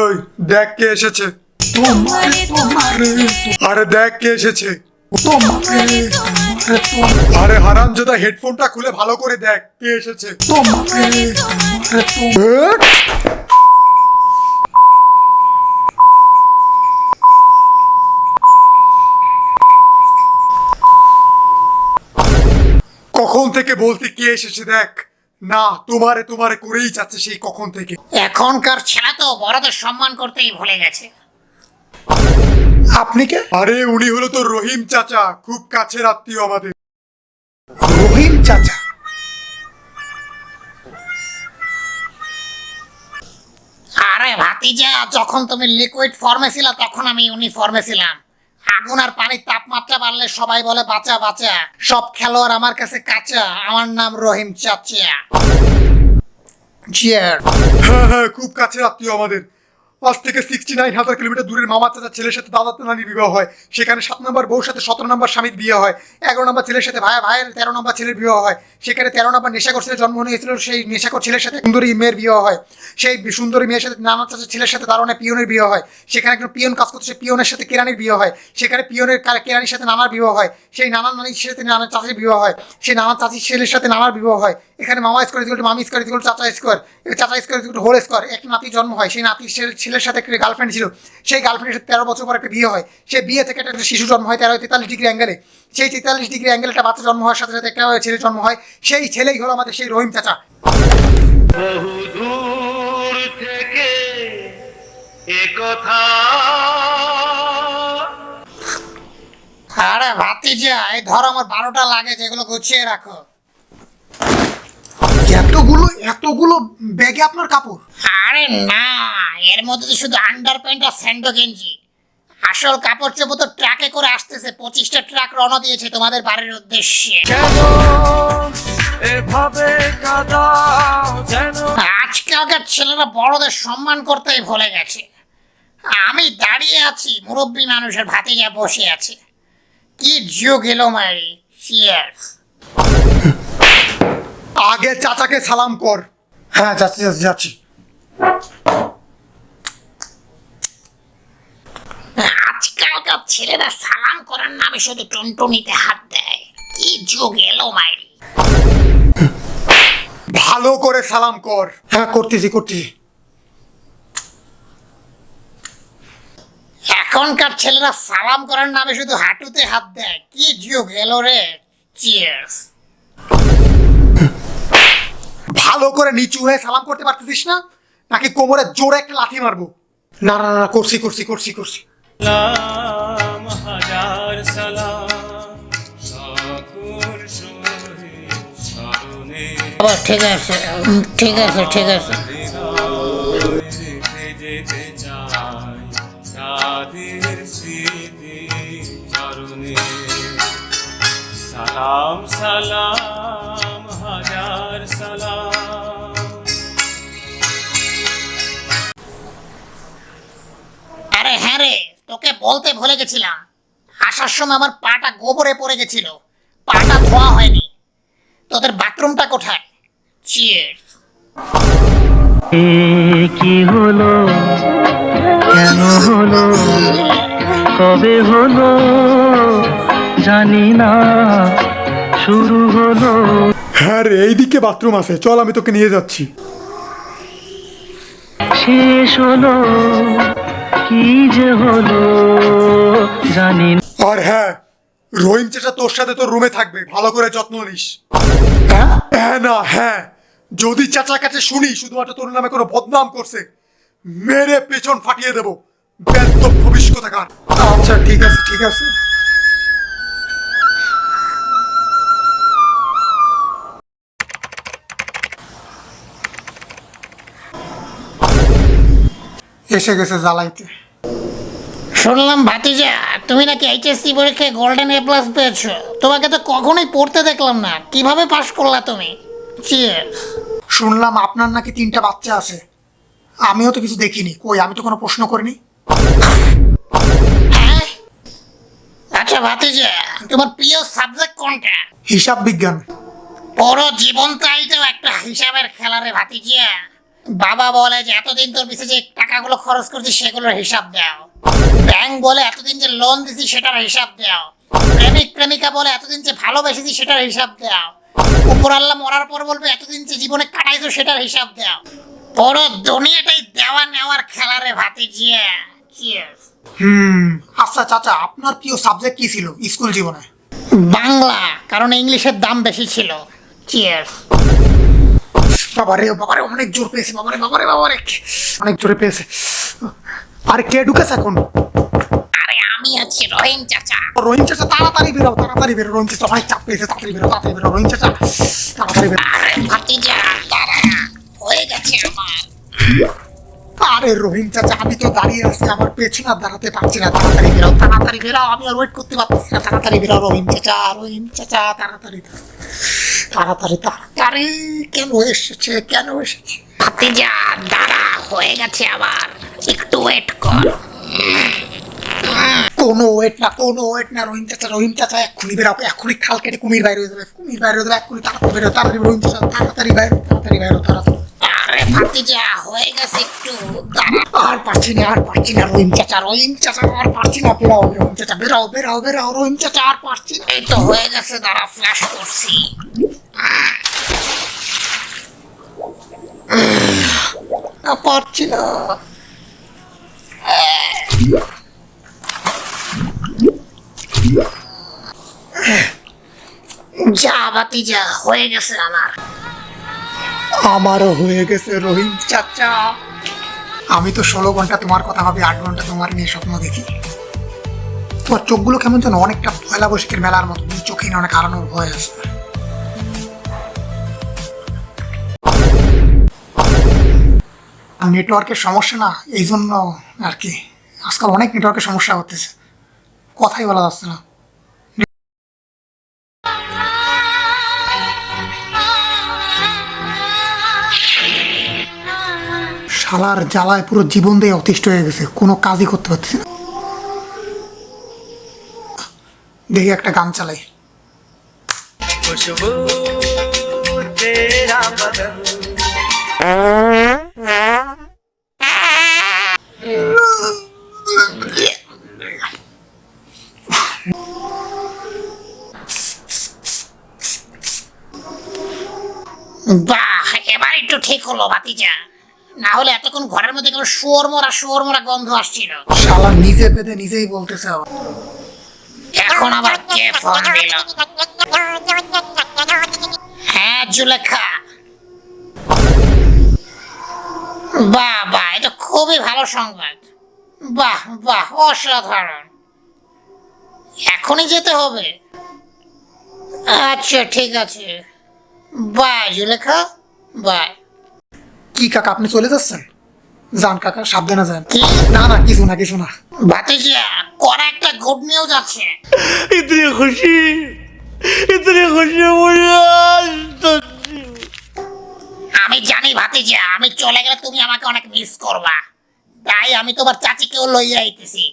ওই দেখ কে এসেছে। আরে দেখ কে এসেছে। আরে হারামজাদা হেডফোনটা খুলে ভালো করে দেখ কে এসেছে। কখন থেকে বলতে কে এসেছে দেখ। না তোমারে তোমারে করেই যাচ্ছে সেই কখন থেকে। এখনকার ছেলে তো বড়দের সম্মান করতেই ভুলে গেছে। আপনি কে? আরে উনি হলো তো রহিম চাচা, খুব কাছের আত্মীয় আমাদের। রহিম চাচা? আরে ভাতিজা, যখন তুমি লিকুইড ফর্মে ছিলা তখন আমি ইউনিফর্মে ছিলাম। আগুন আর পানির তাপমাত্রা বাড়লে সবাই বলে বাঁচা বাঁচা। সব খেলোয়াড় আমার কাছে কাঁচা। আমার নাম রহিম চাচা। হ্যাঁ হ্যাঁ, খুব কাছের আত্মীয় আমাদের। আজ থেকে 69,000 কিলোমিটার দূরের মামা চাচা ছেলের সাথে দাদা নানির বিবাহ হয়। সেখানে 7 নম্বর বউর সাথে 17 নম্বর স্বামীর বিয়ে হয়। 11 নম্বর ছেলের সাথে ভাইয়ের 13 নম্বর ছেলের বিবাহ হয়। সেখানে 13 নম্বর নেশাকর ছেলের জন্ম হয়েছিল। সেই নেশাকর ছেলের সাথে সুন্দরী মেয়ের বিয়ে হয়। সেই সুন্দরী মেয়ের সাথে নানা চাচার ছেলের সাথে দারোয়ানের পিয়নের বিয়ে হয়। সেখানে একজন পিয়ন কাজ করছে, সেই পিয়নের সাথে কেরানির বিয়ে হয়। সেখানে পিয়নের কেরানির সাথে নানার বিবাহ হয়। সেই নানির সাথে নানা চাচির বিবাহ হয়। সেই নানা চাচির ছেলের সাথে নানার বিবাহ হয়। এখানে মামা স্কোয়ার ইকুয়াল টু মামি স্কোয়ার ইকুয়াল টু চাচা স্কোয়ার, চাচা square equal to whole square. একটা নাতির জন্ম হয়। সেই নাতির ছেলের সাথে একটা গার্লফ্রেন্ড ছিল। সেই গার্লফ্রেন্ডের সাথে 13 বছর পর একটা বিয়ে হয়। সেই বিয়ে থেকে একটা শিশু জন্ম হয় 43 ডিগ্রি অ্যাঙ্গেলে। সেই 43 ডিগ্রি অ্যাঙ্গেলে একটা বাচ্চা জন্ম হওয়ার সাথে সাথে একটা ছেলে জন্ম হয়। সেই ছেলেই হলো আমাদের সেই রহিম চাচা। বহু দূর থেকে একথা। আরে ভাতিজা, এই ধরো আমার 12টা লাগে, যেগুলো গুছিয়ে রাখো। এতগুলো ব্যাগে আপনার কাপড়? আরে না, এর মধ্যে তো শুধু আন্ডার প্যান্ট আর স্যান্ডো গেঞ্জি। আসল কাপড় চোপড় তো ট্রাকে করে আসতেছে। 25টা ট্রাক রওনা দিয়েছে তোমাদের বাড়ির উদ্দেশ্যে। আজকালকার ছেলেরা বড়দের সম্মান করতেই ভুলে গেছে। আমি দাঁড়িয়ে আছি, মুরব্বী মানুষের ভাতিজা বসে আছে। কি যুগ এলো মারি। চিয়ার্স। আগে চাচাকে সালাম কর। হ্যাঁ যাচ্ছি যাচ্ছি যাচ্ছি। আজকালকার ছেলেরা সালাম করার নামে শুধু টুনটুনিতে হাত দেয়। কি যুগ এলো মাইরি। ভালো করে সালাম কর। হ্যাঁ করতেছি। এখনকার ছেলেরা সালাম করার নামে শুধু হাঁটুতে হাত দেয়। কি যুগ এলো রে। চিয়ার্স। ভালো করে নিচু হয়ে সালাম করতে পারতেছিস না, নাকি কোমরে জোরে একটা লাথি মারবো? না না না, করছি। সালাম হাজার সালাম সকল শহীদ স্মরণে। ঠিক আছে। যেতে চাই তাদের স্মৃতি চরণে। সালাম সালাম হাজার সালাম। আরে হ্যাঁ রে, তোকে বলতে ভুলে গেছিলাম। আসার সময় আমার পাটা গোবরে পড়ে গেছিল। পাটা ধোয়া হয়নি। তোদের বাথরুমটা কোথায়? চিয়ার্স। কি হলো, কেন হলো, কবে হলো জানি না, শুরু হলো। হ্যাঁ রে, এইদিকে বাথরুম আছে, চল আমি তোকে নিয়ে যাচ্ছি। শেষ হলো, কি যে হলো জানি না। আর হ্যাঁ, রহিম চাচা তোর সাথে তোর রুমে থাকবে, ভালো করে যত্ন নিস। হ্যাঁ না হ্যাঁ, যদি চাচার কাছে শুনি শুধুমাত্র তোর নামে কোনো বদনাম করছে, মেরে পেছন ফাটিয়ে দেবো। বেদ্যপ ভবিষ্যৎকার। আচ্ছা ঠিক আছে। এসে গেছে জ্বালাইতে। শুনলাম ভাতিজা, তুমি নাকি এইচএসসি পরীক্ষায় গোল্ডেন A+ পেয়েছো। তোমাকে তো কখনোই পড়তে দেখলাম না, কিভাবে পাশ করলা তুমি? চিয়ার্স। শুনলাম আপনার নাকি 3টা বাচ্চা আছে। আমিও তো কিছু দেখিনি। কই, আমি তো কোনো প্রশ্ন করিনি। হ্যাঁ? আচ্ছা ভাতিজা, তোমার প্রিয় সাবজেক্ট কোনটা? হিসাব বিজ্ঞান। পুরো জীবনটাই তো একটা হিসাবের খেলা রে ভাতিজা। বাবা বলে যে এতদিন তোর পিছে যে টাকাগুলো খরচ করছিস সেগুলোর হিসাব দাও। ব্যাংক বলে এতদিন যে লোন দিছি সেটার হিসাব দাও। প্রেমিক প্রেমিকা বলে এতদিন যে ভালোবেসেছি সেটার হিসাব দাও। উপর আল্লাহ মরার পর বলবে এতদিন যে জীবনে কাটাইছো সেটার হিসাব দাও। পুরো দুনিয়াটাই দেওয়া নেওয়ার খেলা রে ভাতিজিয়া। Cheers. আচ্ছা চাচা, আপনার প্রিয় সাবজেক্ট কি ছিল স্কুল জীবনে? বাংলা, কারণ ইংলিশের দাম বেশি ছিল। Cheers. বাবারে বাবারে, অনেক জোর পেয়েছে, বাবারে বাবারে বাবারে, অনেক জোরে পেয়েছে। আরে কে ঢুকেছে এখন? আরে আমি আছি রহিম চাচা। রহিম চাচা তাড়াতাড়ি বেরো, তাড়াতাড়ি বেরো। রহিম চাচা অনেক চাপ পেয়েছে, তাড়াতাড়ি বেরো, তাড়াতাড়ি বেরো। রহিম চাচা তাড়াতাড়ি বেরো। আরে ভাতিজা তারা হয়ে গেছে আমার। আরে রহিম চাচা, আমি তো দাঁড়িয়ে আছি, আমার পেছনে আর দাঁড়াতে পারছি না। তাড়াতাড়ি বেরো, তাড়াতাড়ি বেরো, আমি আর ওয়েট করতে পারছি না। তাড়াতাড়ি বেরো রহিম চাচা, রহিম চাচা তাড়াতাড়ি তাড়াতাড়ি তাড়াতাড়ি। কেন এসেছে, কেন এসেছে? ভাতিজা দাঁড়া, হয়ে গেছে আবার, একটু ওয়েট কর। কোনো ওয়েট না, কোনো ওয়েট না। রহিম চাচা, রহিম চাচা এক্ষুনি বেরো, এক্ষুনি খাল কেটে কুমির বাইরে হয়ে যাবে, কুমির বাইরে হয়ে যাবে এক্ষুনি। তাড়াতাড়ি বেরো, তাড়াতাড়ি রহিম চাচা, তাড়াতাড়ি বাইরে, তাড়াতাড়ি বাইরে, তাড়াতাড়ি। আরে ভাতিজা হয়ে গেছে, একটু দাঁড়া। আর পারছি না, আর পারছি না রহিম চাচা, রহিম চাচা আর পারছি না। বেরাও রহিম চাচা, বেরাও বেরাও বেরাও রহিম চাচা, আর পারছি না। এই তো হয়ে গেছে, দাঁড়া ফ্ল্যাশ করছি। আর পারছি না। যা ভাতিজা হয়ে গেছে আমার। আমারও হয়ে গেছে রহিম চাচা। আমি তো 16 ঘন্টা তোমার কথা ভাবি, 8 ঘন্টা তোমার নিয়ে স্বপ্ন দেখি। তোমার চোখগুলো কেমন যেন অনেকটা পয়লা বৈশাখের মেলার মতো, চোখে না অনেক হারানোর ভয় আছে। নেটওয়ার্কের সমস্যা না, এই জন্য আর কি আজকাল অনেক নেটওয়ার্কের সমস্যা হতেছে, কথাই বলা যাচ্ছে না। শালার জ্বালায় পুরো জীবন দিয়ে অতিষ্ঠ হয়ে গেছে, কোনো কাজই করতে পারছি না। দেখি একটা গান চালাই। खुशबू तेरा बदन বাহ, এবার একটু ঠিক হলো ভাতিজা, না হলে এতক্ষণ ঘরের মধ্যে কেমন শুয়োর মরা গন্ধ আসছিল। শালা নিজে পেতে নিজেই বলতেছে আবার। এখন আবার কে ফোন দিল? হ্যাঁ জুলেখা। বাহ বাহ, এটা খুবই ভালো সংবাদ। বাহ বাহ, অসাধারণ। এখনই যেতে হবে? আচ্ছা ঠিক আছে, বাই জুলেখা, বাই। কি কাকা, আপনি চলে যাচ্ছেন? যান কাকা, সাবধানে যান। কি? না না, কিছু না কিছু না। ভাতিজা করা একটা গুড নিউজ আছে। इतनी खुशी मुझे आज तक আমি জানি ভাতিজা, আমি চলে গেলে তুমি আমাকে অনেক মিস করবা, তাই আমি তোমার চাচিকেও লইয়া আইতেছি।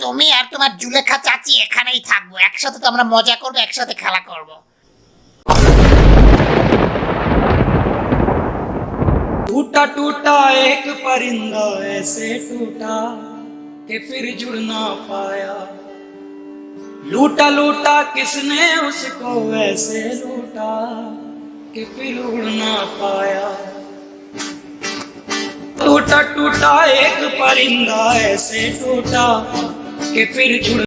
তুমি আর তোমার জুলেখা চাচি এখানেই থাকবো, একসাথে তো আমরা মজা করবো, একসাথে খেলা করবো। टूटा टूटा एक परिंदा ऐसे टूटा कि फिर जुड़ ना पाया, लूटा लूटा किसने उसको ऐसे लूटा कि फिर उड़ ना पाया। टूटा टूटा एक परिंदा ऐसे टूटा कि फिर जुड़